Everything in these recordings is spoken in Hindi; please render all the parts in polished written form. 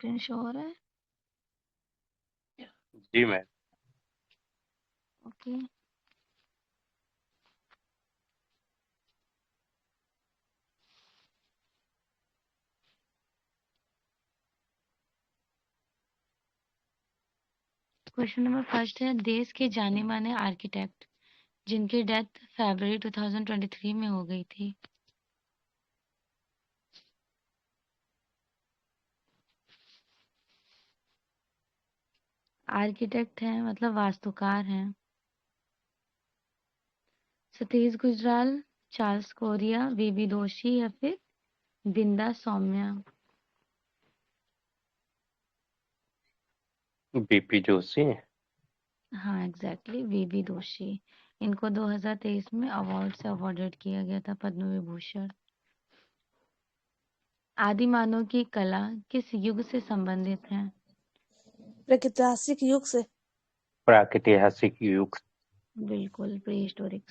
स्क्रीन शो हो रहा है? जी ma'am. Okay. Question number first है, देश के जाने माने आर्किटेक्ट जिनकी डेथ फरवरी 2023 में हो गई थी। आर्किटेक्ट हैं मतलब वास्तुकार हैं। सतीश गुजराल, चार्ल्स कोरिया, वीबी दोषी या फिर बिंदा सौम्या। बीपी जोशी। हाँ एग्जैक्टली, वीबी दोषी। इनको 2023 में अवार्ड से अवॉर्डेड किया गया था पद्म विभूषण। आदि मानव की कला किस युग से संबंधित है? प्रागैतिहासिक युग से। प्रागैतिहासिक युग। बिल्कुल, प्री हिस्टोरिक।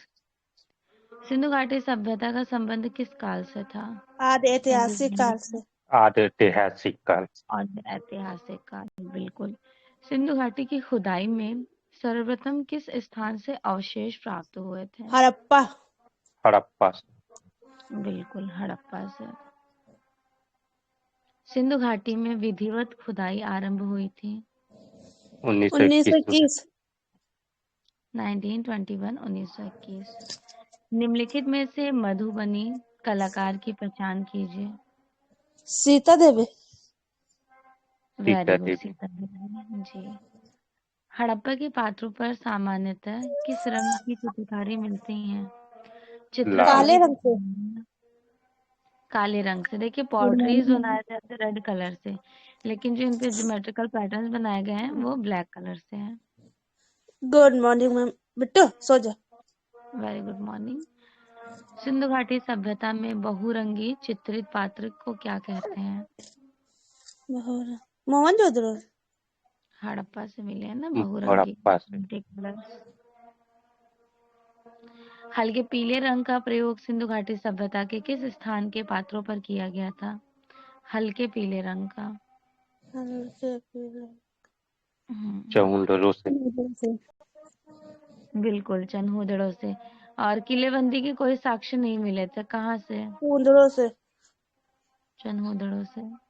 सिंधु घाटी सभ्यता का संबंध किस काल से था? आदि ऐतिहासिक काल से। आदिऐतिहासिक काल। और ऐतिहासिक काल, बिल्कुल। सिंधु घाटी की खुदाई में सर्वप्रथम किस स्थान से अवशेष प्राप्त हुए थे? हड़प्पा। हड़प्पा से। बिल्कुल, हड़प्पा से। सिंधु घाटी में विधिवत खुदाई आरंभ हुई थी 1921। 1921। निम्नलिखित में से मधुबनी कलाकार की पहचान कीजिए। सीता देवी। वेरी सीता गुड, देवी। सीता देवी जी। हड़प्पा के पात्रों पर सामान्यतः किस रंग की चित्रकारी मिलती है? लाल। काले चित्रकारी रंग से। काले रंग से। देखिए गुड पॉटरीज मॉर्निंग। बनाए जाते हैं रेड कलर से, लेकिन जो इन पे ज्योमेट्रिकल पैटर्न्स बनाए गए हैं वो ब्लैक कलर से हैं। Good morning ma'am. बिट्टू सो जा। Very good morning. सिंधु घाटी सभ्यता में बहुरंगी चित्रित पात्र को क्या कहते हैं? मोहनजोदड़ो। हड़प्पा से मिले हैं ना बहुरंगी हड़प्पा से। कलर्स। हल्के पीले रंग का प्रयोग सिंधु घाटी सभ्यता के किस स्थान के पात्रों पर किया गया था? हल्के पीले रंग का। चौंडरों से। बिल्कुल, चन्हूदड़ों से। और किलेबंदी के कोई साक्ष्य नहीं मिले थे, कहाँ से? कुंदड़ों से। चन्हूदड़ों से।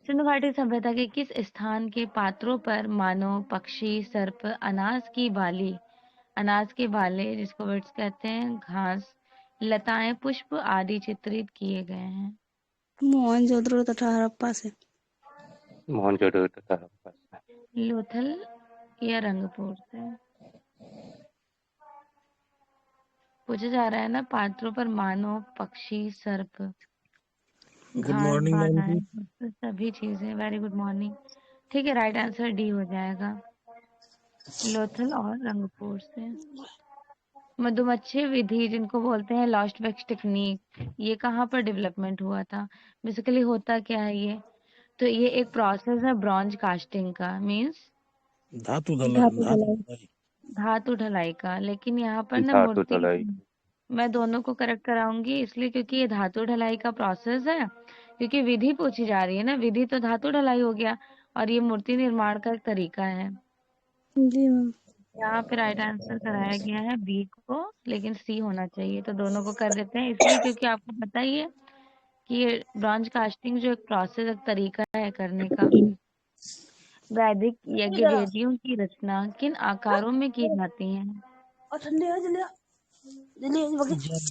सिंधु घाटी सभ्यता के किस स्थान के पात्रों पर मानव, पक्षी, सर्प, अनाज के बाले जिसको वर्ड्स कहते हैं, घास, लताएं, पुष्प आदि चित्रित किए गए हैं। मोहनजोदड़ो तथा हड़प्पा से। मोहनजोदड़ो तथा हड़प्पा से। लोथल या रंगपुर से। पूछा जा रहा है ना पात्रों पर मानव, पक्षी, सर्प, गुड घास, मॉर्निंग मैम बाधाएं, जी। पुष्प, सभी चीजें। Very good morning. ठीक है, राइट आंसर डी हो जाएगा, लोथल और रंगपुर से। मधुमक्खी विधि जिनको बोलते हैं लॉस्ट वैक्स टेक्निक, ये कहाँ पर डेवलपमेंट हुआ था? बेसिकली होता क्या है ये? तो ये एक प्रोसेस है ब्रॉन्ज कास्टिंग का, मींस धातु धातु ढलाई का। लेकिन यहाँ पर ना धातु मूर्ति, ढलाई। मैं दोनों को करेक्ट कराऊंगी इसलिए क्योंकि ये धातु ढलाई का प्रोसेस है, क्योंकि विधि पूछी जा रही है ना, विधि तो धातु ढलाई हो गया और ये मूर्ति निर्माण का एक तरीका है। जी मैम। यहाँ पे राइट आंसर कराया गया है बी को, लेकिन सी होना चाहिए, तो दोनों को कर देते हैं इसलिए क्योंकि आपको पता ही है कि ये ब्रॉन्ज कास्टिंग जो एक प्रोसेस, एक तरीका है करने का। वैदिक यज्ञ वेदियों की रचना किन आकारों में की जाती है? और ठंडे हो जल्दी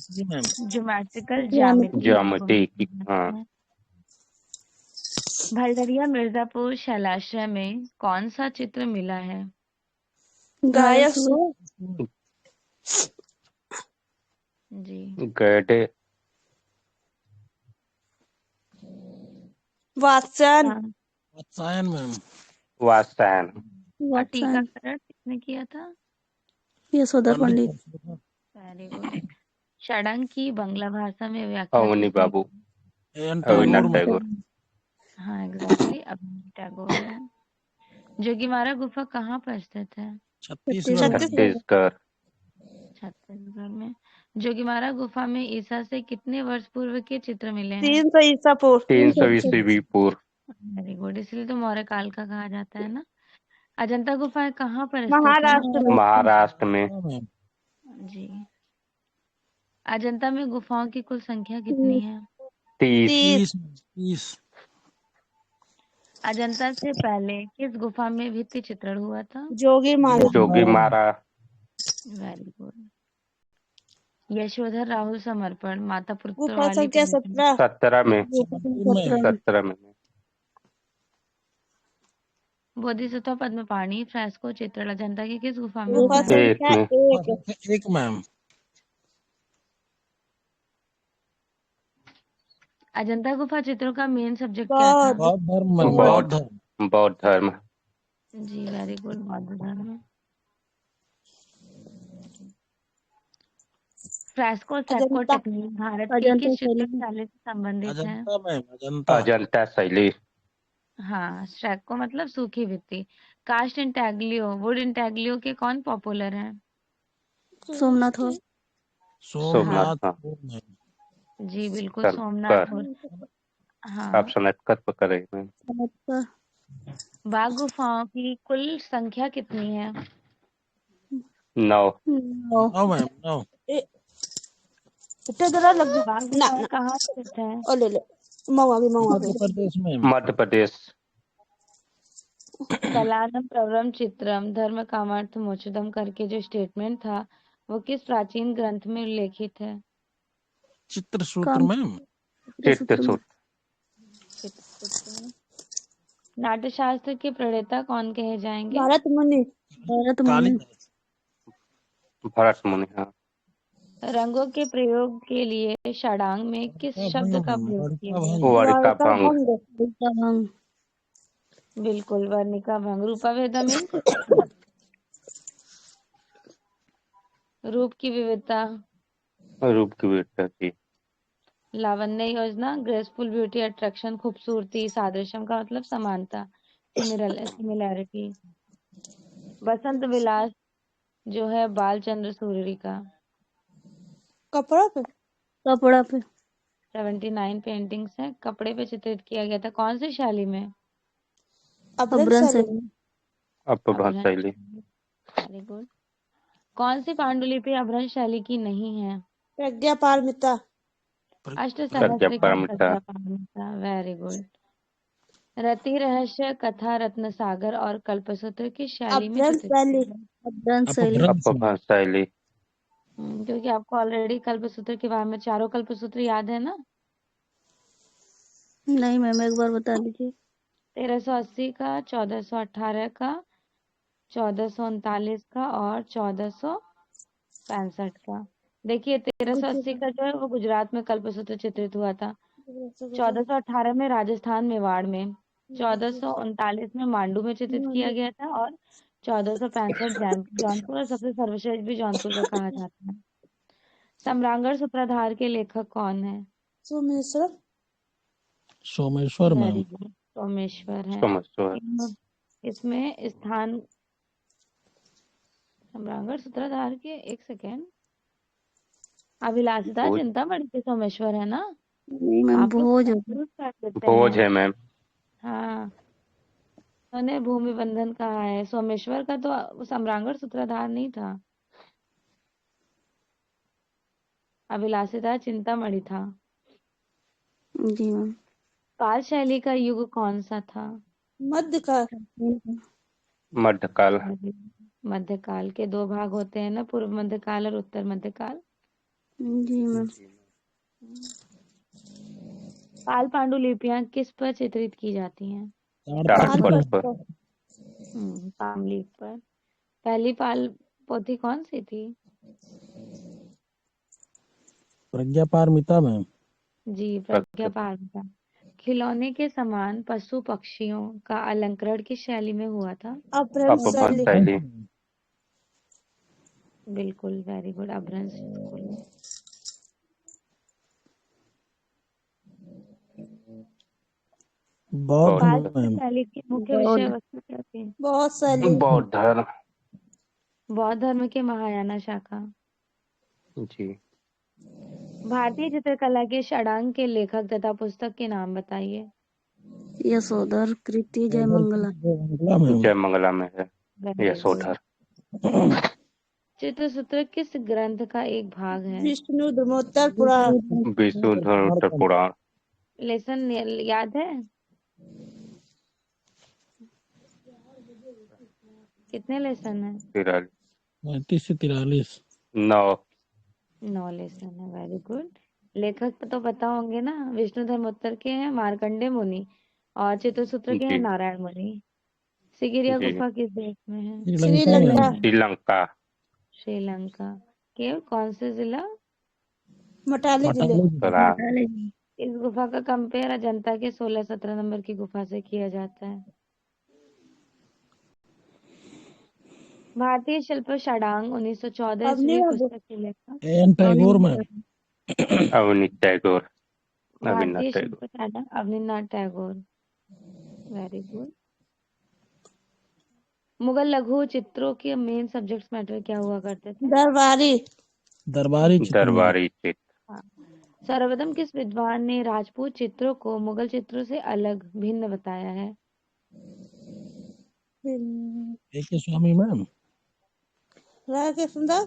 जी मैम। ज्योमेट्रिकल, ज्यामिति रूप में की ज्यामिति। हाँ। जाती है। भलडरिया मिर्जापुर शैलाश्रय में कौन सा चित्र मिला है? गायक जी, गैडे। वात्स्यायन। हाँ। वात्सायन मैम। वात्स्यायन। और टीकाकरण किसने किया था? यशोदा पंडित। Very good. षडंग की बांग्ला भाषा में व्याख्या अवनी किसने बाबू। की? रविन्द्रनाथ टैगोर। हाँ एग्जैक्टली, अवनी टैगोर ने। जोगीमारा गुफा कहाँ पर स्थित है? छत्तीसगढ़। छत्तीसगढ़। छत्तीसगढ़ में। जोगीमारा गुफा में ईसा से कितने वर्ष पूर्व के चित्र मिले हैं? 300 ईसा पूर्व। 300 ईस्वी पूर्व। वेरी गुड, इसलिए तो मौर्य काल का कहा जाता है ना। अजंता गुफाएं कहाँ पर स्थित है? महाराष्ट्र में। महाराष्ट्र में। हाँ मैम। जी। अजंता में गुफाओं की कुल संख्या कितनी है? 30। 30। 30। अजंता से पहले किस गुफा में भित्ति चित्रण हुआ था? जोगी माला। जोगी मारा। Very good. यशोधर राहुल समर्पण माता पुत्र गुफा वाली संख्या पेंटिंग 17। 17 में। गुफा संख्या में। 17 में। 17 में। बोधिसत्व पद्मपाणि फ्रेस्को चित्रण अजंता की किस गुफा में गुफा हुआ है? एक संख्या में। 1। एक मैम। अजंता गुफा चित्रों का मेन सब्जेक्ट क्या था? बौद्ध। बौद्ध धर्म मैम। बौद्ध। बौद्ध धर्म। बौद्ध धर्म। जी वेरी गुड, बौद्ध धर्म। Fresco Sesko Ajanta. Technique Bharat की अजंता किस शैली। चित्रकला से संबंधित है? अजंता मैम। अजंता। अजंता शैली। हाँ, स्ट्रैको मतलब सूखी भित्ति। कास्ट इंटेग्लियो वुड इंटेग्लियो के कौन पॉपुलर हैं? सोमनाथ हो। सोमनाथ हाँ। जी बिल्कुल, कर सोमनाथ कर और हाँ। ऑप्शन एफ कर पकड़े में। बाघ गुफाओं की कुल संख्या कितनी है? 9। 9 मैम। 9। इतना जरा लग बाघ ना गुफाएं ना कहाँ स्थित है? ओ ले ले मऊआ भी मध्य प्रदेश में। मध्य प्रदेश। कलानम प्रवरम चित्रम धर्म कामार्थ मोक्षदम करके जो स्टेटमेंट था वो किस प्राचीन ग्रंथ में उल्लेखित है? चित्रसूत्र मैम। चित्रसूत्र। नाट्यशास्त्र के प्रणेता कौन कहे जाएंगे? भारत मुनि। कालिदास। भरत मुनि। हाँ। रंगों के प्रयोग के लिए षडांग में किस शब्द का प्रयोग किया गया? वारिका वार्ता भंग। भंग। बिल्कुल, वर्णिका भंग। रूपावेदा मीन्स रूप की विविधता। रूप की विविधता की। लावण्य योजना ग्रेसफुल ब्यूटी अट्रैक्शन खूबसूरती। सादृश्यम का मतलब समानता, सिमिलैरिटी। बसंत विलास जो है बालचंद्र सूरी का कपड़ा पे। 79 पेंटिंग्स है, कपड़े पे चित्रित किया गया था। कौन सी शैली में? अभ्रंश शैली। अपभ्रंश शैली। Very good. कौन सी पांडुलिपि अभ्रंश शैली की नहीं है? प्रज्ञा पारमिता। अष्टसहस्र की प्रज्ञापारमिता। प्रज्ञापारमिता। Very good. रति रहस्य कथा रत्न सागर और कल्पसूत्र की शैली में अभ्रंश चित्रित शैली। अपभ्रंश शैली। क्योंकि आपको ऑलरेडी कल्पसूत्र के बारे में चारों कल्पसूत्र याद है ना? नहीं मैम एक बार बता दीजिए। 1380 का, 1418 का, 1439 का और 1465 का। देखिए 1380 का जो है वो गुजरात में कल्पसूत्र चित्रित हुआ था। 1418 में राजस्थान मेवाड़ में, 1439 में मांडू में चित्रित किया गया था और 1465 जौनपुर, और सबसे सर्वश्रेष्ठ भी जौनपुर का कहा जाता है। सम्रांगण सूत्रधार के लेखक कौन है? Someshwar ma'am. Very good, Someshwar है। सोमेश्वर। इसमें स्थान सम्रांगण सूत्रधार के, एक सेकेंड, अभिलाषिता चिंतामणि के सोमेश्वर है ना? नहीं मैम आप लोग भोज confuse कर देते भोज हैं। है मैम। हाँ, उन्होंने भूमि बंधन कहा है। सोमेश्वर का तो सम्रांगण सूत्रधार नहीं था, अभिलाषिता चिंतामणि था। जी मैम। पाल शैली का युग कौन सा था? मध्यकाल। मध्यकाल। मध्यकाल के दो भाग होते हैं ना, पूर्व मध्यकाल और उत्तर मध्यकाल। जी मैम। पाल पांडुलिपियां किस पर चित्रित की जाती हैं? ताड़पत्र पर। ताम्रलिप्त पर। पहली पाल पोथी कौन सी थी? प्रज्ञापारमिता मैम। जी, प्रज्ञापारमिता। खिलौने के समान पशु पक्षियों का अलंकरण किस शैली में हुआ था? अपभ्रंश अपभ्रंश शैली। शैली। बिल्कुल, वेरी गुड, अपभ्रंश स्कूल। बौद्ध पाल मैम। शैली की मुख्य विषय वस्तु क्या थी? बहुत शैली। बौद्ध धर्म। बौद्ध धर्म के महायाना शाखा। जी। भारतीय चित्रकला के षडांग के लेखक तथा पुस्तक के नाम बताइए। यशोधर कृति जय मंगला। जयमंगला मैम। जय मंगला में है वेरी गुड। यशोधर। चित्रसूत्र किस ग्रंथ का एक भाग है? विष्णु धर्मोत्तर पुराण। विष्णुधर पुराण। लेसन याद है? कितने लेसन है? 43 35 से 43। 9 लेसन है। Very good. लेखक तो पता होंगे ना, विष्णु धर्मोत्तर के हैं मार्कंडेय मुनि और चित्रसूत्र के हैं जी नारायण मुनि। सिगिरिया जी। गुफा किस देश में है? श्रीलंका। श्रीलंका। श्रीलंका के कौन से जिला? मटाली जिले। बराबर। इस गुफा का कंपेयर अजंता के 16-17 नंबर की गुफा से किया जाता है। भारतीय शिल्प षडांग 1914 अब नहीं ईस्वी बाबू। पुस्तक के लेखक? N Tagore ma'am. अवनीश टैगोर। भारतीय अविनाश टैगोर। शिल्प षडांग अवनीन्द्रनाथ टैगोर। Very good. मुगल लघु चित्रों के मेन सब्जेक्ट्स मैटर क्या हुआ करते थे? दरबारी। दरबारी चित्र मैम। दरबारी चित्र। हाँ। सर्वप्रथम किस विद्वान ने राजपूत चित्रों को मुगल चित्रों से अलग भिन्न बताया है? A.K. स्वामी मैम। राय के सुंदर।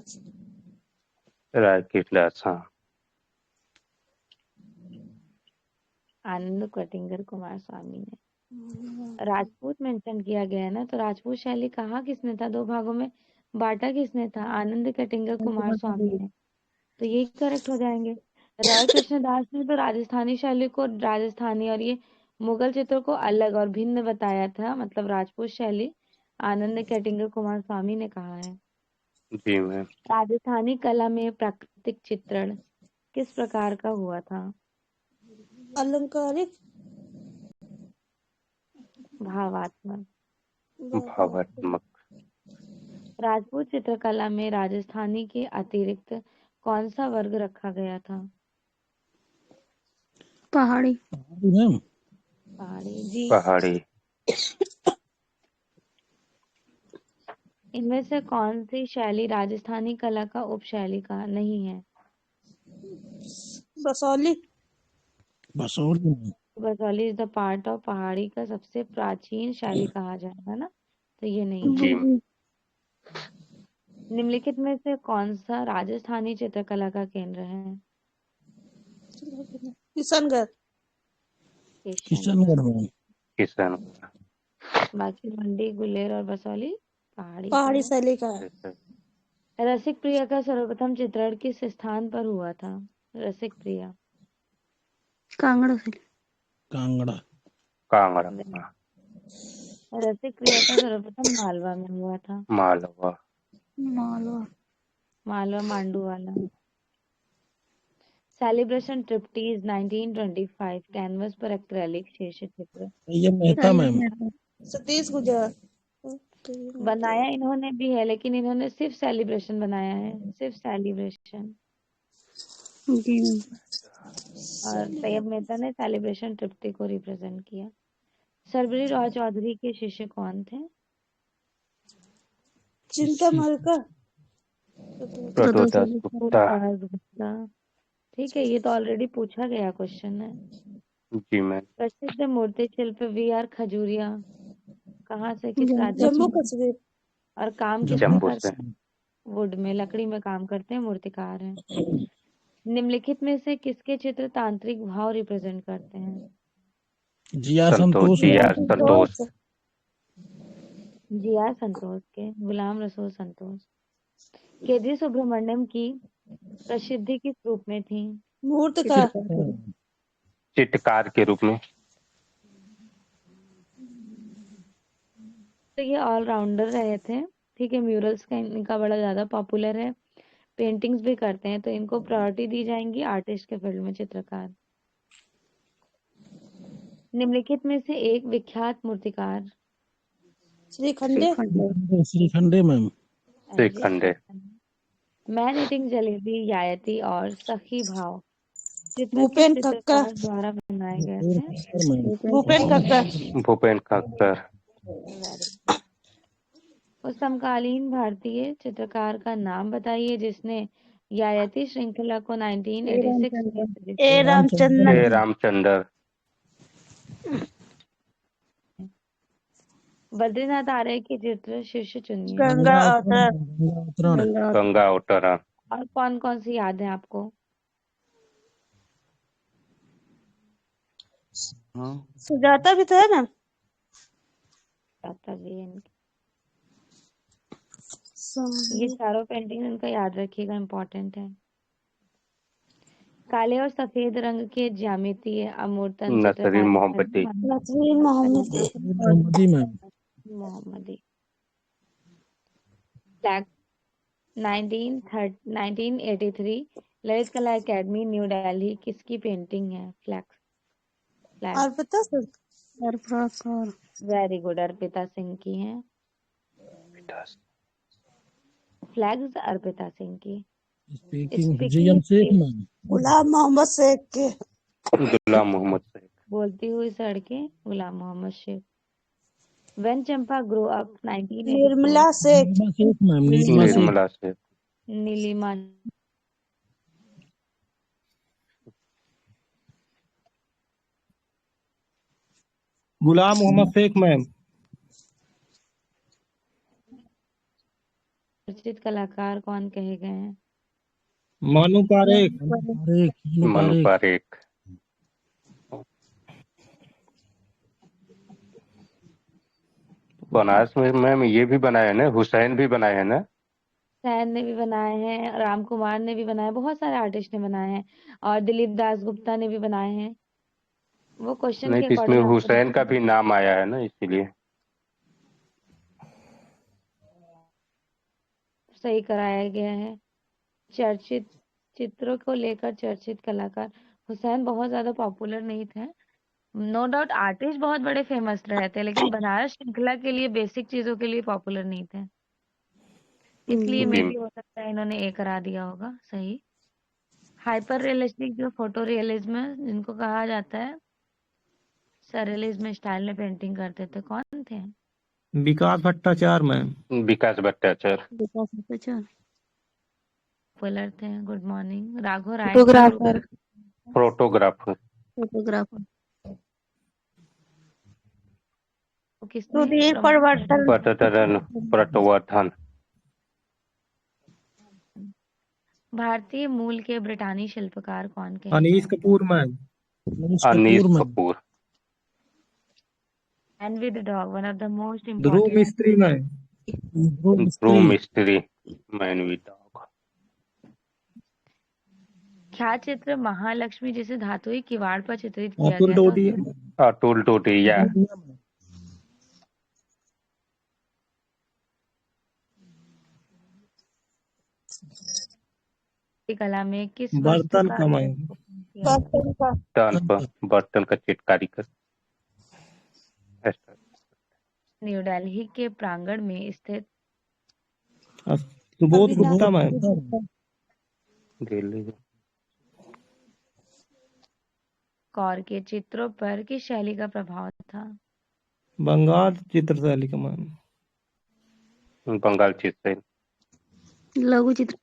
राय कृष्णदास। हाँ। आनंद कटिंगर कुमार स्वामी ने। राजपूत मेंशन किया गया है ना, तो राजपूत शैली कहा किसने था? 2 भागों में बांटा किसने था? आनंद कटिंगर कुमार स्वामी ने। तो यही करेक्ट हो जाएंगे। राय कृष्णदास ने तो राजस्थानी शैली को राजस्थानी और ये मुगल चित्रों को अलग और भिन्न बताया था, मतलब राजपूत शैली आनंद कटिंगर कुमार स्वामी ने कहा है। जी मैम। राजस्थानी कला में प्राकृतिक चित्रण किस प्रकार का हुआ था? अलंकारिक। भावात्मक। भावात्मक। राजपूत चित्रकला में राजस्थानी के अतिरिक्त कौन सा वर्ग रखा गया था? पहाड़ी। मैम। पहाड़ी। जी। पहाड़ी। इनमें से कौन सी शैली राजस्थानी कला का उपशैली का नहीं है? Basohli. Basoli ma'am. Basohli is the part of पहाड़ी का सबसे प्राचीन शैली कहा जाएगा ना, तो ये नहीं है। जी। निम्नलिखित में से कौन सा राजस्थानी चित्रकला का केंद्र है? किशनगढ़। किशनगढ़ मैम। किसान। बाकी मंडी, गुलेर और बसौली पहाड़ी का पहाड़ी है। शैली का है। रसिक प्रिया का सर्वप्रथम चित्रण किस स्थान पर हुआ था? रसिक प्रिया। कांगड़ा शैली। कांगड़ा। कांगड़ा। रसिक प्रिया का सर्वप्रथम मालवा में हुआ था। मालवा। मालवा। मालवा मांडूवाला। सेलिब्रेशन ट्रिप्टीज 1925 कैनवस पर एक्रेलिक शीर्षक चित्र ये मेहता मैम। सतीश गुजर। बनाया इन्होंने भी है, लेकिन इन्होंने सिर्फ सेलिब्रेशन बनाया है, सिर्फ सेलिब्रेशन। जी। और तैयब मेहता ने सेलिब्रेशन ट्रिप्टी को रिप्रेजेंट किया। सरबरी राव चौधरी के शिष्य कौन थे? चिंता मलका। प्रदोदास गुप्ता। प्रदोदास गुप्ता। ठीक है, ये तो ऑलरेडी पूछा गया क्वेश्चन है। जी मैम। प्रसिद्ध मूर्ति शिल्प वी.आर. खजूरिया कहाँ से, किस राज्य जम्मू से? कश्मीर। और काम किसमें जम्मू करते से। हैं? वुड में, लकड़ी में काम करते हैं, मूर्तिकार हैं। निम्नलिखित में से किसके चित्र तांत्रिक भाव रिप्रेजेंट करते हैं? जिया संतोष। संतोष जिया मैम। संतोष। जिया संतोष के, गुलाम रसूल संतोष। केजी सुब्रमण्यम की प्रसिद्धि किस रूप में थी? मूर्तिकार। चित्रकार के रूप में। तो ये ऑलराउंडर रहे थे। ठीक है, म्यूरल्स का इनका बड़ा ज्यादा पॉपुलर है, पेंटिंग्स भी करते हैं, तो इनको प्रायोरिटी दी जाएंगी आर्टिस्ट के फील्ड में, चित्रकार। निम्नलिखित में से एक विख्यात मूर्तिकार? Shrikhande. Shrikhande ma'am. Shrikhande. Man eating jalebi, Yayati और सखी भाव चित्र किस भूपेन चित्रकार कक्कर। द्वारा बनाए गए थे? भूपेन कक्कर। भूपेन कक्कर। उस समकालीन भारतीय चित्रकार का नाम बताइए जिसने यायती श्रृंखला को 1986 में ए रामचंद्रन। ए रामचंद्र। बद्रीनाथ आर्य के चित्र शीर्ष चुनिए। गंगा अवतरण। गंगा अवतरण। गंगा अवतरण। और कौन कौन सी याद है आपको? सुजाता भी तो है मैम। आता भी है इनकी। ये चारों पेंटिंग इनका याद रखिएगा, इम्पोर्टेंट है। काले और सफेद रंग के ज्यामितीय अमूर्तन नसरीन चित्रकार Mohammedi. Nasreen Mohammedi. Mohammedi ma'am. Mohammedi. Flag 1983 Lalit Kala academy new Delhi किसकी पेंटिंग है? Flag Arpita sir. Very good, Arpita Singh की है। फ्लैग्स अर्पिता सिंह की। Speaking GM Sheikh ma'am. Ghulam Mohammed Sheikh के। गुलाम मोहम्मद शेख। बोलती हुई सड़कें Ghulam Mohammed Sheikh. When Champa grew up 1984 Nirmala Sheikh. Nilima Sheikh ma'am. Nilima Sheikh. Nirmala Sheikh. Nilima Ghulam Mohammed Sheikh ma'am. चर्चित कलाकार कौन कहे गए हैं? मानू पारेख। मनु पारेख। बनारस में मैम ये भी बनाए हैं ना, हुसैन भी बनाए हैं ना। सैन ने भी बनाए हैं, राम कुमार ने भी बनाए, बहुत सारे आर्टिस्ट ने बनाए हैं, और दिलीप दास गुप्ता ने भी बनाए हैं। वो क्वेश्चन नहीं के तो इसमें अकॉर्डिंग आपको हुसैन का भी नाम आया है ना, इसीलिए। सही कराया गया है। चर्चित चित्रों को लेकर चर्चित कलाकार हुसैन बहुत ज्यादा पॉपुलर नहीं थे। नो डाउट आर्टिस्ट बहुत बड़े फेमस रहे थे, लेकिन बनारस श्रृंखला के लिए बेसिक चीजों के लिए पॉपुलर नहीं थे, इसलिए मे जी। भी हो सकता है इन्होंने ए करा दिया होगा। सही। हाइपर रियलिस्टिक जो फोटो रियलिज्म जिनको कहा जाता है, सररियलिज्म स्टाइल में पेंटिंग करते थे, कौन थे? विकास भट्टाचार्य मैम। विकास भट्टाचार्य। पॉपुलर थे। Good morning. Raghav Rai photographer. Photographer. किसने सुधीर प्रवर्तन। प्रवर्धन। भारतीय मूल के ब्रिटानी शिल्पकार कौन कहे अनीस गए? Kapoor ma'am. Anish ma'am. Kapoor. And with the dog, one of the most Dhruv important Mistry ma'am. Dhruv Mistry. Man with dog. क्या चित्र महालक्ष्मी जिसे धातुई किवाड़ पर चित्रित किया अतुल गया था? डोडिया। अतुल टोटिया। कला में किस वस्तु बर्तन का का मैम। किया गया? बर्तन का चित्रकारी कर। न्यू दिल्ली के प्रांगण में स्थित सुबोध गुप्ता मैम। दिल्ली। कौर के चित्रों पर किस शैली का प्रभाव था? बंगाल चित्रशैली का मैम। बंगाल चित्र। लघु चित्र।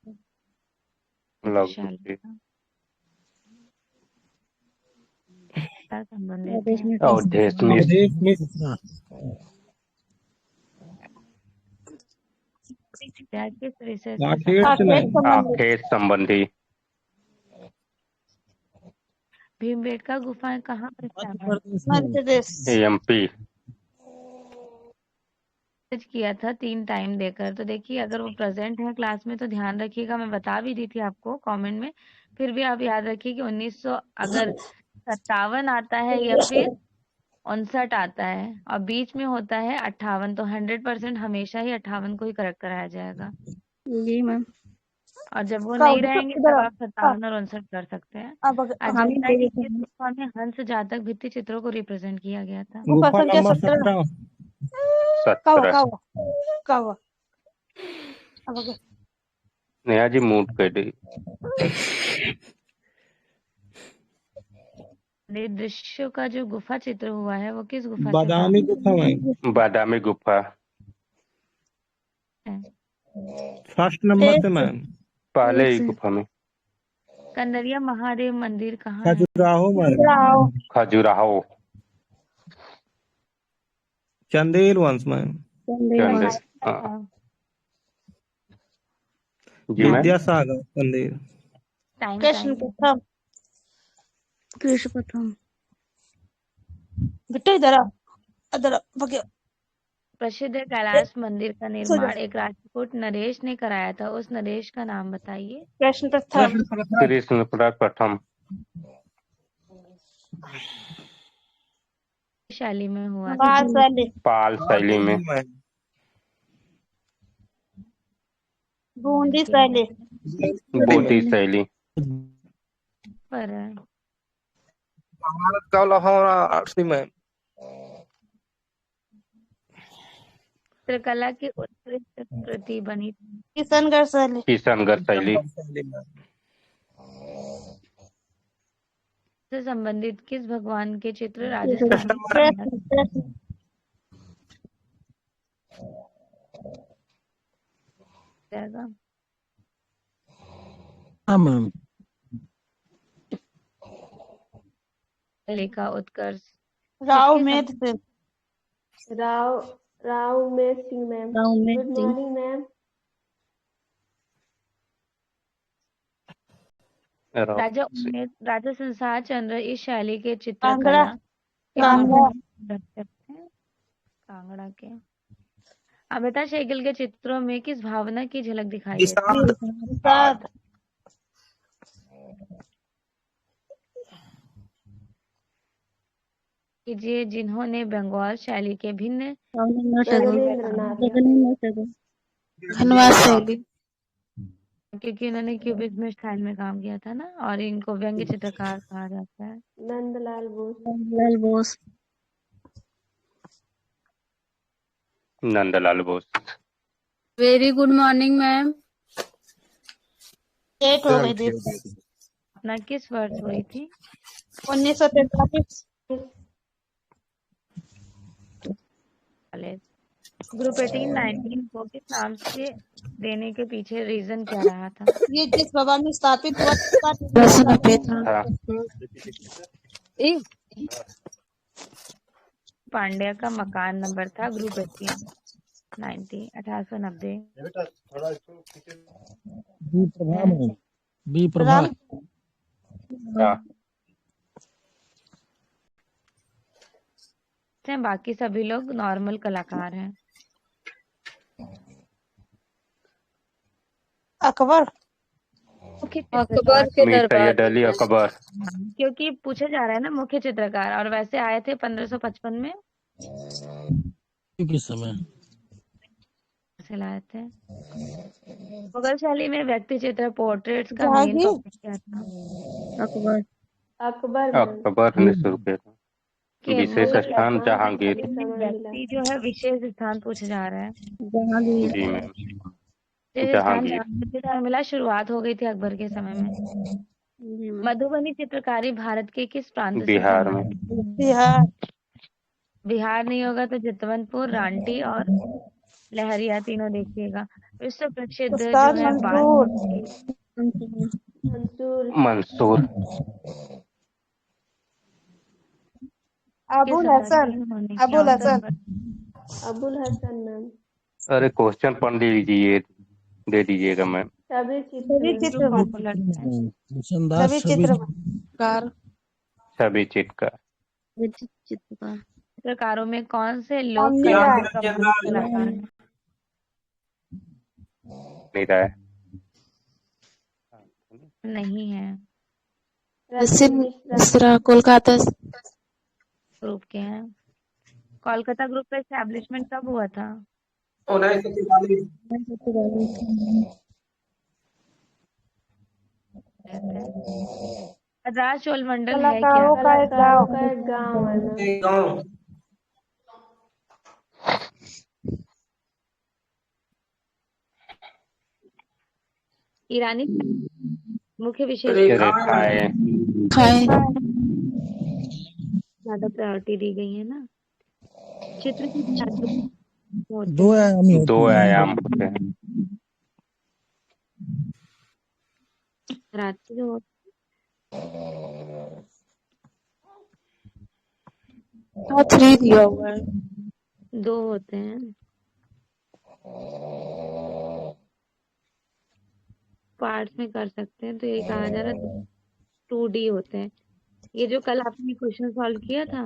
शैली का संबंधित है। अवधेश अवधेश मिश्र। क्या किस विषय से राकेश मैम। आखेट संबंधी। भीमबेटका गुफाएं कहाँ पर मध्य स्थित प्रदेश में। मध्य प्रदेश। एमपी। किया था 3 टाइम देकर, तो देखिए अगर वो प्रेजेंट है क्लास में तो ध्यान रखिएगा, मैं बता भी दी थी आपको कमेंट में, फिर भी आप याद रखिए कि 1900 अगर 57 आता है या फिर 59 आता है और बीच में होता है 58, तो 100% हमेशा ही 58 को ही करेक्ट कराया जाएगा। जी मैम। और जब वो नहीं रहेंगे तब आप 57 और 59 कर सकते हैं। आज जानता है कि किस गुफा में हंस जातक भित्ति चित्रों को रिप्रेजेंट किया गया था? गुफा नंबर 17। 17। नया जी मूड कर दी। दृश्य का जो गुफा चित्र हुआ है वो किस गुफा से बादामी गुफा मैम। बादामी गुफा। फर्स्ट नंबर पे मैम। पहले ही गुफा में। कंदरिया महादेव मंदिर कहाँ है? खजुराहो मैम। खजुराहो। चंदेल वंश मैम। चंदेल। हाँ जी मैम। विद्यासागर चंदेल। टाइम कृष्ण प्रथम। कृष्ण प्रथम। बेटा इधर आ, इधर आ, भाग्य। प्रसिद्ध कैलाश मंदिर का सो निर्माण जा। एक राजपूत नरेश ने कराया था, उस नरेश का नाम बताइए। कृष्ण प्रथम। कृष्ण प्रथम। शैली में हुआ था। पाल शैली। पाल शैली में। बूंदी शैली। बोधी शैली। पर भारत का लाहौर आरसी मैम। चित्रकला की उत्कृष्ट कृति बनी थी। किशनगढ़ शैली। किशनगढ़ शैली। से संबंधित किस भगवान के चित्र राजस्थानी कृष्ण। जाएगा? हाँ मैम। लेखा उत्कर्ष राव किसके मेध Singh. Rao Umesh Singh ma'am. Good morning ma'am. Raja Sansar Chandra इस शैली के कांगड़ा। चित्रकला के कांगड़ा। रखते हैं। कांगड़ा के अमिता शेगिल के चित्रों में किस भावना की झलक दिखाई देती है? विषाद। कीजिए जिन्होंने बंगाल शैली के भिन्न धनवाद शैली। क्योंकि उन्होंने क्यूबिज्म स्टाइल में काम किया था ना, और इनको व्यंग्य चित्रकार कहा जाता है। Nandlal Bose. Nandlal Bose. Very good morning ma'am. एक हो गई थी। अपना किस वर्ष हुई थी? 1943। ग्रुप 18-19 को किस नाम से देने के पीछे रीजन क्या रहा था? ये जिस भवन में स्थापित हुआ हाँ। पांड्या का मकान नंबर था group 18-90 1890। B Prabha ma'am. B Prabha. बाकी सभी लोग नॉर्मल कलाकार हैं। अकबर। अकबर के दरबार अली अकबर। क्योंकि पूछा जा रहा है ना मुख्य चित्रकार, और वैसे आए थे 1555 में किस समय से लाए थे। मुगल शैली में व्यक्ति चित्र पोर्ट्रेट्स का मेन टॉपिक क्या था? अकबर ने शुरू किया था। विशेष स्थान जहांगीर। व्यक्ति जो है विशेष स्थान पूछा जा रहा है। जी मैम। जहांगीर मिला शुरुआत हो गई थी अकबर के समय में। मधुबनी चित्रकारी भारत के किस प्रांत से बिहार में। बिहार। बिहार नहीं होगा तो चितवनपुर, रांटी और लहरिया तीनों देखिएगा। विश्व प्रसिद्ध जो है मंसूर। अबुल हसन। मैम। अरे क्वेश्चन पढ़ लीजिए, दे दीजिएगा मैम। सभी चित्रकार। सभी चित्रकार। चित्रकारों में कौन से लोग कलाकार हैं? नहीं है। मिश्रा कोलकाता ग्रुप के हैं। कोलकाता ग्रुप का एस्टैब्लिशमेंट कब हुआ था? 1943। मद्रास चोल मंडल है क्या? कलाकारों का एक गांव है मैम। ईरानी मुख्य विशेष रेखाएं। ज्यादा प्रायोरिटी दी गई है ना। चित्र की दो आयाम होते हैं। रात्रि जो 3 दिया हुआ है। 2 होते हैं, पार्ट्स में कर सकते हैं, तो ये कहा जा रहा है 2D होते हैं। ये जो कल आपने क्वेश्चन सॉल्व किया था,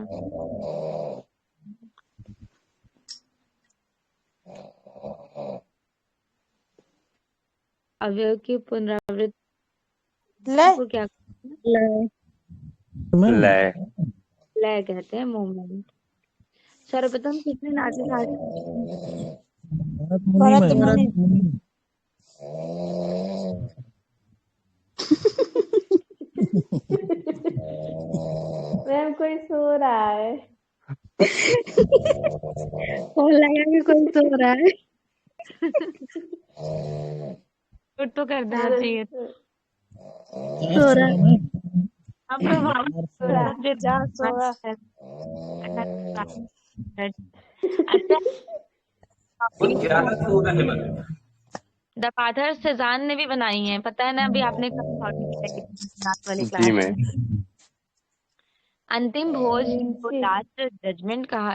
अवयव की पुनरावृत्ति ले को क्या मैम लय लय कहते हैं, मूवमेंट। सर्वप्रथम किसने नाट्यशास्त्र भरत मुनि भरत मैम मुनि। मैम कोई सो रहा है। फोन लगा के कोई सो रहा है। कुछ तो कर देना चाहिए। सो रहा है अब प्रभाव जा सोरा। अच्छा, द फादर सेजान ने भी बनाई है, पता है ना? अभी आपने क्लास वाली जी क्लास मैम। में अंतिम भोज को जी। लास्ट जजमेंट कहा,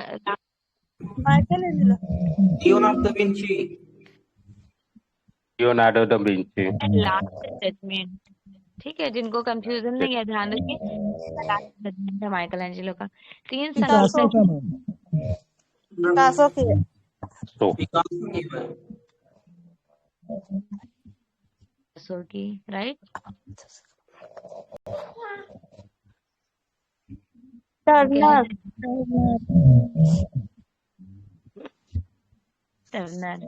Michelangelo. Leonardo da Vinci. Last judgment, ठीक है? जिनको कंफ्यूजन नहीं है ध्यान रखिए, लास्ट जजमेंट है माइकल एंजेलो का। 3 पिकासो पिकासो का मैम पिकासो की है। तो सो की, right? Turner. Turner,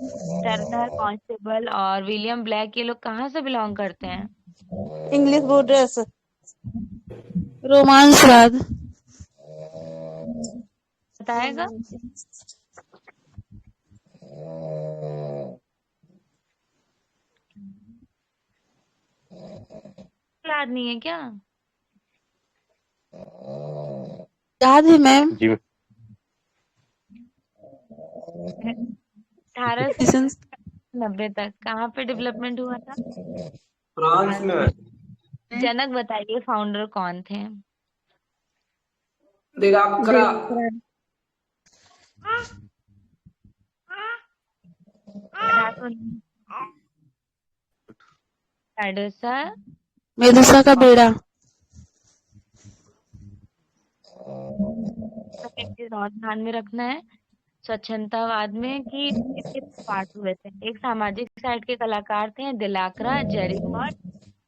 Turner, Constable और विलियम ब्लैक, ये लोग कहाँ से बिलोंग करते हैं? इंग्लिश बुड्रेस। रोमांसवाद। बताएगा? याद नहीं है क्या? याद है मैम। जी 1890 तक कहाँ पे डेवलपमेंट हुआ था? फ्रांस में। जनक बताइए, फाउंडर कौन थे? दिगाकरा। मेदुसा का बेड़ा। एक चीज और ध्यान में रखना है स्वच्छंदतावाद में कि कितने पार्ट हुए थे। एक सामाजिक साइड के कलाकार थे दिलाकरा, जेरिकॉट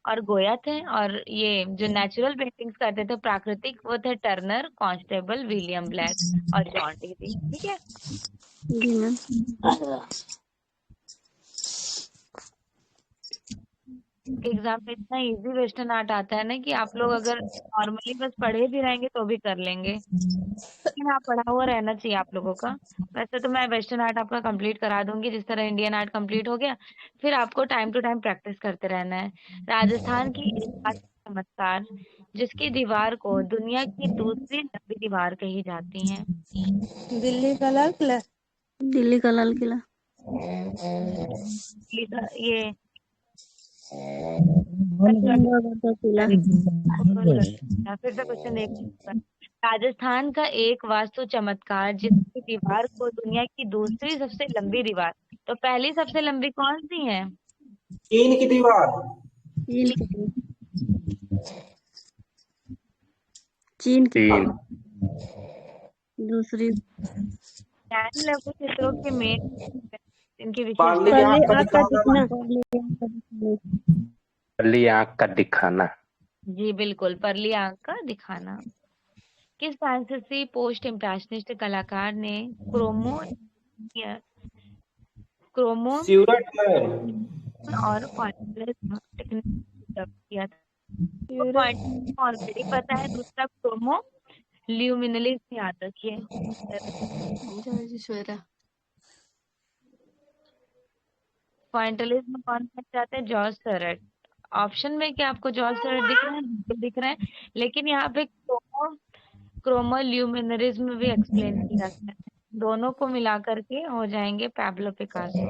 और गोया थे, और ये जो नेचुरल पेंटिंग्स करते थे प्राकृतिक, वो थे टर्नर, कांस्टेबल, विलियम ब्लैक और जॉन टीवी। ठीक है? जी मैम। एग्जाम में इतना इजी वेस्टर्न आर्ट आता है ना कि आप लोग अगर नॉर्मली बस पढ़े भी रहेंगे तो भी कर लेंगे, लेकिन आप पढ़ा हुआ रहना चाहिए आप लोगों का। वैसे तो मैं वेस्टर्न आर्ट आपका कंप्लीट करा दूंगी, जिस तरह इंडियन आर्ट कंप्लीट हो गया, फिर आपको टाइम टू टाइम प्रैक्टिस करते रहना है। राजस्थान की इस्पात चमत्कार, जिसकी दीवार को दुनिया की दूसरी लंबी दीवार कही जाती है? दिल्ली का लाल किला। दिल्ली का लाल किला। ये किला। फिर से क्वेश्चन देख, राजस्थान का एक वास्तु चमत्कार जिसकी दीवार को दुनिया की दूसरी सबसे लंबी दीवार, तो पहली सबसे लंबी कौन सी है? चीन की दीवार। चीन की। चीन। दूसरी ज्ञान लघु चित्रों के मेन इनकी पाली विशेषता आंख का दिखाना। पल्ली आंख का दिखाना। जी बिल्कुल, परली आंख का दिखाना। किस फ्रांसीसी पोस्ट इम्प्रेशनिस्ट कलाकार ने क्रोमो स्यूरट में। और पॉइंटलेस टेक्निक डेवलप किया था? ऑलरेडी पता है। दूसरा क्रोमो ल्यूमिनलिस याद रखिए। पॉइंटलिस में कौन बन जाते हैं? जॉर्ज सेरेट। ऑप्शन में क्या आपको जॉर्ज सेरेट दिख रहा है? बिल्कुल दिख रहा है, लेकिन यहाँ पे क्रोमोल्यूमिनरिज्म भी एक्सप्लेन किया गया है। दोनों को मिला करके हो जाएंगे पैब्लो पिकासो।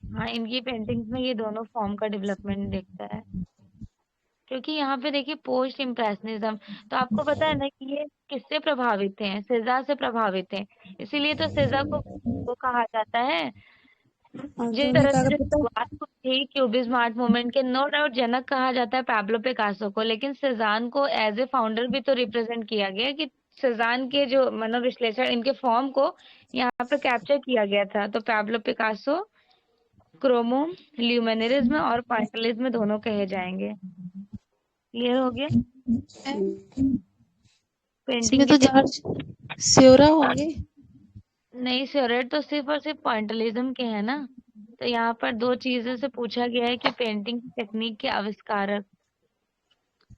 हाँ, इनकी पेंटिंग्स में ये दोनों फॉर्म का डेवलपमेंट दिखता है। क्योंकि यहाँ पे देखिए पोस्ट इम्प्रेशनिज्म, तो आपको पता है ना कि ये किससे प्रभावित हैं, सिजा से प्रभावित हैं, इसीलिए तो सिजा को वो कहा जाता है। जिस आधुनिक तरह से जो कागज शुरुआत हुई थी क्यूबिज्म आर्ट मूवमेंट के, नो डाउट जनक कहा जाता है पैब्लो पिकासो को, लेकिन सेजान को एज ए फाउंडर भी तो रिप्रेजेंट किया गया कि सेजान के जो मनोविश्लेषण इनके फॉर्म को यहाँ पे कैप्चर किया गया था। तो पैब्लो पिकासो क्रोमो ल्यूमिनरिज्म और पॉइंटलिज्म दोनों कहे जाएंगे। क्लियर हो गया? इसमें पेंटिंग तो के जॉर्ज स्योरा होंगे। नहीं, स्योरेट तो सिर्फ और सिर्फ पॉइंटलिज्म के है ना। तो यहाँ पर दो चीजों से पूछा गया है कि पेंटिंग की टेक्निक के आविष्कारक।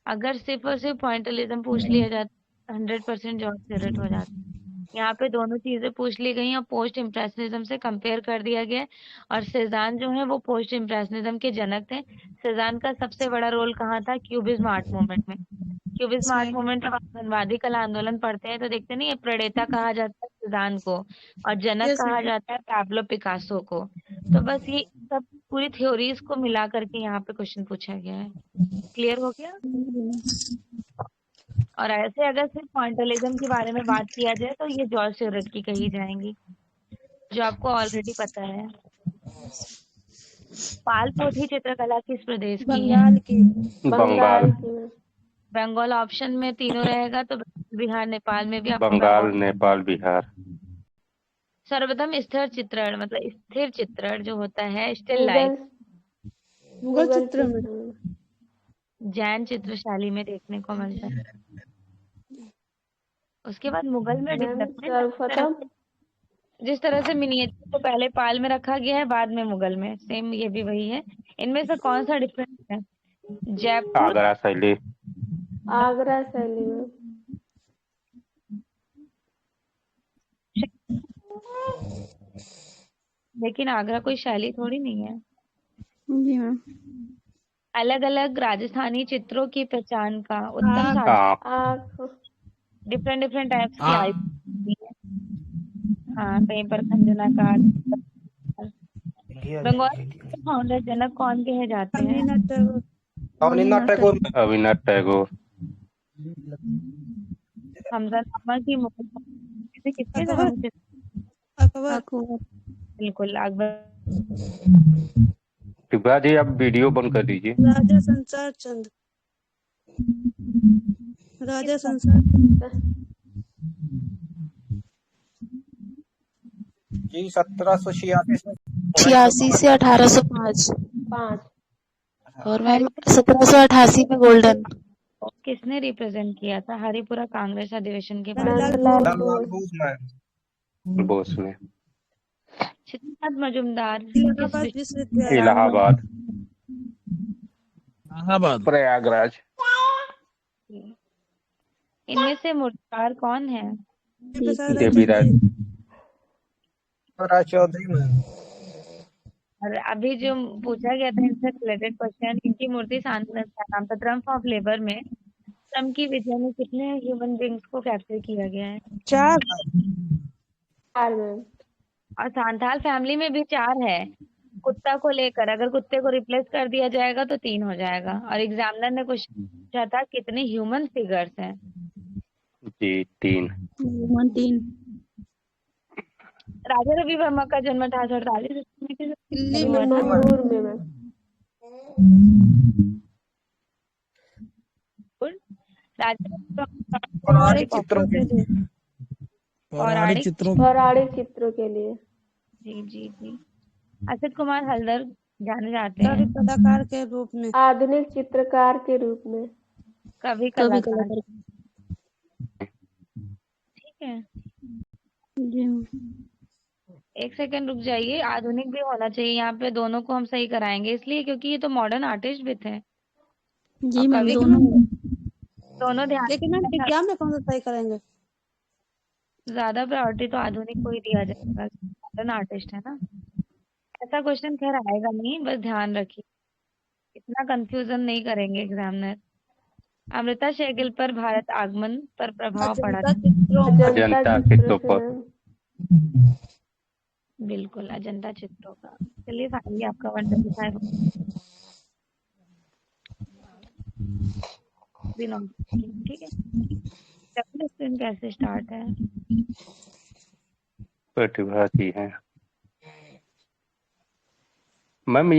अगर सिर्फ और सिर्फ पॉइंटलिज्म पूछ लिया जाता 100% जॉर्ज स्योरेट हो जाता। यहाँ पे दोनों चीजें पूछ ली गई और पोस्ट इम्प्रेशनिज्म से कंपेयर कर दिया गया। और सेजान जो है वो पोस्ट इम्प्रेशनिज्म के जनक थे। सेजान का सबसे बड़ा रोल कहाँ था? क्यूबिज्म आर्ट मूवमेंट में। क्यूबिज्म आर्ट मूवमेंट में आप धनवादी कला आंदोलन पढ़ते हैं तो देखते नहीं है, प्रणेता कहा जाता है सेजान को और जनक यस कहा मैम। जाता है पैब्लो पिकासो को। तो बस ये सब पूरी थ्योरीज को मिला करके यहाँ पे क्वेश्चन पूछा गया है। क्लियर हो गया? और ऐसे अगर सिर्फ पॉइंटलिज्म के बारे में बात किया जाए तो ये जॉर्ज स्योरेट की कही जाएंगी, जो आपको ऑलरेडी पता है। पाल पोथी चित्रकला किस प्रदेश की है? बंगाल की। बंगाल। की। बंगाल ऑप्शन में तीनों रहेगा तो बिहार नेपाल में भी आपको बंगाल, बंगाल। नेपाल, बिहार। सर्वप्रथम स्थिर चित्रण मतलब स्थिर चित्रण जो होता है स्टिल लाइफ, मुगल चित्र में। जैन चित्रशैली में देखने को मिलता है। उसके बाद मुगल में मैम डिफरेंट, जिस तरह से मिनिएचर को पहले पाल में रखा गया है बाद में मुगल में, सेम ये भी वही है। इनमें से कौन सा डिफरेंस है? जयपुर, आगरा शैली। आगरा शैली में। लेकिन आगरा कोई शैली थोड़ी नहीं है। जी मैम। अलग अलग राजस्थानी चित्रों की पहचान का उत्तम साधन, आँख। आँख। डिफरेंट डिफरेंट टाइप्स की आई होती है। हाँ, कहीं पर खंजना का। बंगाल के फाउंडर जनक कौन कहे जाते हैं? रवीन्द्रनाथ टैगोर। रवीन्द्रनाथ टैगोर। अविनाश टैगोर। हमजा की मुगल से किसके अकबर। जमाने से? अकबर। बिल्कुल अकबर। शिवा जी आप वीडियो बंद कर दीजिए। राजा संसार चंद। राजा संसार जी 1786 86 से 1805 5। और मैम 1788 में गोल्डन। किसने रिप्रेजेंट किया था हरिपुरा कांग्रेस अधिवेशन के बाद? नंदलाल बोस में। बोस में। सिद्धार्थ मजूमदार इलाहाबाद विश्वविद्यालय। इलाहाबाद। इलाहाबाद। प्रयागराज। इनमें से मूर्तिकार कौन है? देवीराज। राज चौधरी में। और अभी जो पूछा गया था इनसे रिलेटेड क्वेश्चन, इनकी मूर्ति नाम था ट्रम्प ऑफ लेबर में श्रम की विजय में कितने ह्यूमन बींग्स को कैप्चर किया गया है? 4 में। और सांथाल फैमिली में भी 4 है कुत्ता को लेकर। अगर कुत्ते को रिप्लेस कर दिया जाएगा तो 3 हो जाएगा। और एग्जामिनर ने क्वेश्चन पूछा था कितने ह्यूमन फिगर्स हैं? जी 3। 3। राजा रवि वर्मा का जन्म 1848 दिल्ली में में। हुआ था। मंगूर में मैम। राजा पौराणिक चित्रों के लिए। पौराणिक चित्रों पौराणिक चित्रों के लिए। जी जी जी। असित कुमार हल्दर जाने जाते हैं कलाकार के रूप में। आधुनिक चित्रकार के रूप में। कवि कभी कलाकार। कलाकार। ठीक है, जी मैम। एक सेकंड रुक जाइए। आधुनिक भी होना चाहिए यहाँ पे, दोनों को हम सही कराएंगे इसलिए क्योंकि ये तो मॉडर्न आर्टिस्ट भी थे। जी और मैम कवि दोनों ध्यान। लेकिन हम विज्ञान में कौन सा तय करेंगे? ज्यादा प्रायोरिटी तो आधुनिक को ही दिया जाएगा, मॉडर्न आर्टिस्ट है ना। ऐसा क्वेश्चन खैर आएगा नहीं, बस ध्यान रखिए, इतना कंफ्यूजन नहीं करेंगे एग्जामिनर। अमृता शेरगिल पर भारत आगमन पर प्रभाव पड़ा अजंता था। चित्रों पर। अजंता चित्रों चित्रों से पर। मैम। बिल्कुल अजंता चित्रों का। चलिए फाइनली आपका 125। बिलोंग, ठीक है। डेफिनेशन कैसे स्टार्ट है? प्रतिभा की है मैम।